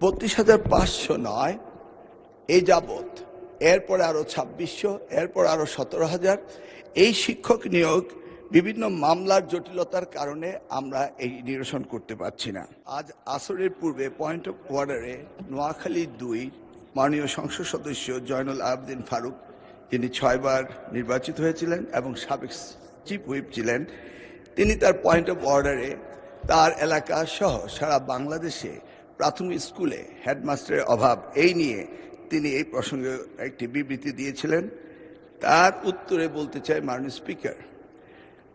32,500 নয়, এই যাবৎ এরপরে আরো 2600, এরপর আরো 17,000 এই শিক্ষক নিয়োগ বিভিন্ন মামলার জটিলতার কারণে আমরা এই নিরসন করতে পারছি না। আজ আসরের পূর্বে পয়েন্ট অফ অর্ডারে নোয়াখালী 2 মাননীয় সংসদ সদস্য জয়নুল আবেদিন ফারুক, যিনি 6 বার নির্বাচিত হয়েছিলেন এবং সাবেক চিফ হুইপ ছিলেন, তিনি তার পয়েন্ট অফ অর্ডারে তার এলাকা সহ সারা বাংলাদেশে প্রাথমিক স্কুলে হেডমাস্টারের অভাব এই নিয়ে তিনি এই প্রসঙ্গে একটি বিবৃতি দিয়েছিলেন। তার উত্তরে বলতে চাই, মাননীয় স্পিকার,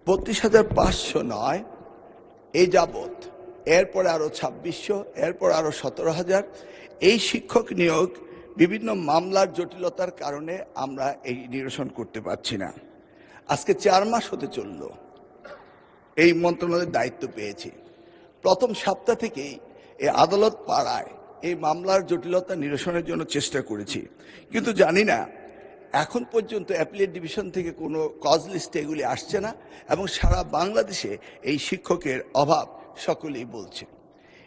32,500 নয়, এই যাবৎ এরপরে আরো 2600, এরপর আরো 17,000 এই শিক্ষক নিয়োগ বিভিন্ন মামলার জটিলতার কারণে আমরা এই নিরসন করতে পারছি না। আজকে 4 মাস হতে চলল এই মন্ত্রণালয়ের দায়িত্ব পেয়েছি। প্রথম সপ্তাহ থেকেই এই আদালত পাড়ায় এই মামলার জটিলতা নিরসনের জন্য চেষ্টা করেছি, কিন্তু জানি না এখন পর্যন্ত অ্যাপিলেট ডিভিশন থেকে কোনো কজ লিস্টে এগুলি আসছে না এবং সারা বাংলাদেশে এই শিক্ষকের অভাব সকলেই বলছে।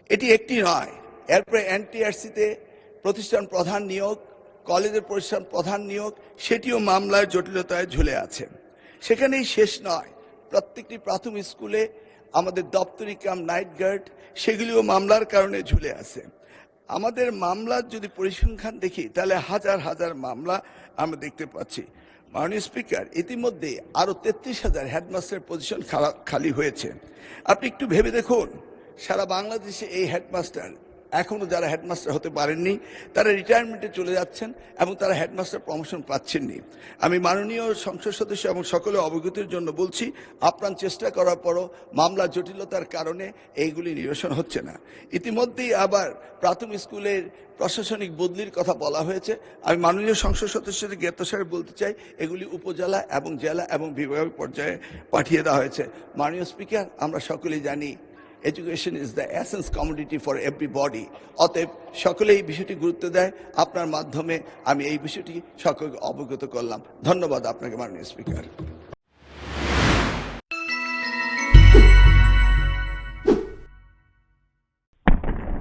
এটি একটি নয়, এরপরে এনটিআরসিতে প্রতিষ্ঠান প্রধান নিয়োগ, কলেজের প্রতিষ্ঠান প্রধান নিয়োগ, সেটিও মামলার জটিলতায় ঝুলে আছে। সেখানেই শেষ নয়, প্রত্যেকটি প্রাথমিক স্কুলে আমাদের দপ্তরি কাম নাইট গার্ড, সেগুলিও মামলার কারণে ঝুলে আছে। আমাদের মামলার যদি পরিসংখ্যান দেখি তাহলে হাজার হাজার মামলা আমরা দেখতে পাচ্ছি। মাননীয় স্পিকার, ইতিমধ্যে আরো 33,000 হেডমাস্টার পজিশন খালি হয়েছে। আপনি একটু ভেবে দেখুন, সারা বাংলাদেশে এই হেডমাস্টার এখনো যারা হেডমাস্টার হতে পারেননি তারা রিটায়ারমেন্টে চলে যাচ্ছেন এবং তারা হেডমাস্টার প্রমোশন পাচ্ছেননি। আমি মাননীয় সংসদ সদস্য এবং সকলে অবগতির জন্য বলছি, আপ্রাণ চেষ্টা করার পরও মামলা জটিলতার কারণে এইগুলি নিরসন হচ্ছে না। ইতিমধ্যেই আবার প্রাথমিক স্কুলের প্রশাসনিক বদলির কথা বলা হয়েছে। আমি মাননীয় সংসদ সদস্যদের জ্ঞাতসারে বলতে চাই, এগুলি উপজেলা এবং জেলা এবং বিভাগ পর্যায়ে পাঠিয়ে দেওয়া হয়েছে। মাননীয় স্পিকার, আমরা সকলেই জানি education is the essence commodity for everybody. অতএব সকলে এই বিষয়টি গুরুত্ব দেয়। আপনার মাধ্যমে আমি এই বিষয়টি সকলকে অবগত করলাম। ধন্যবাদ আপনাকে মাননীয় স্পিকার।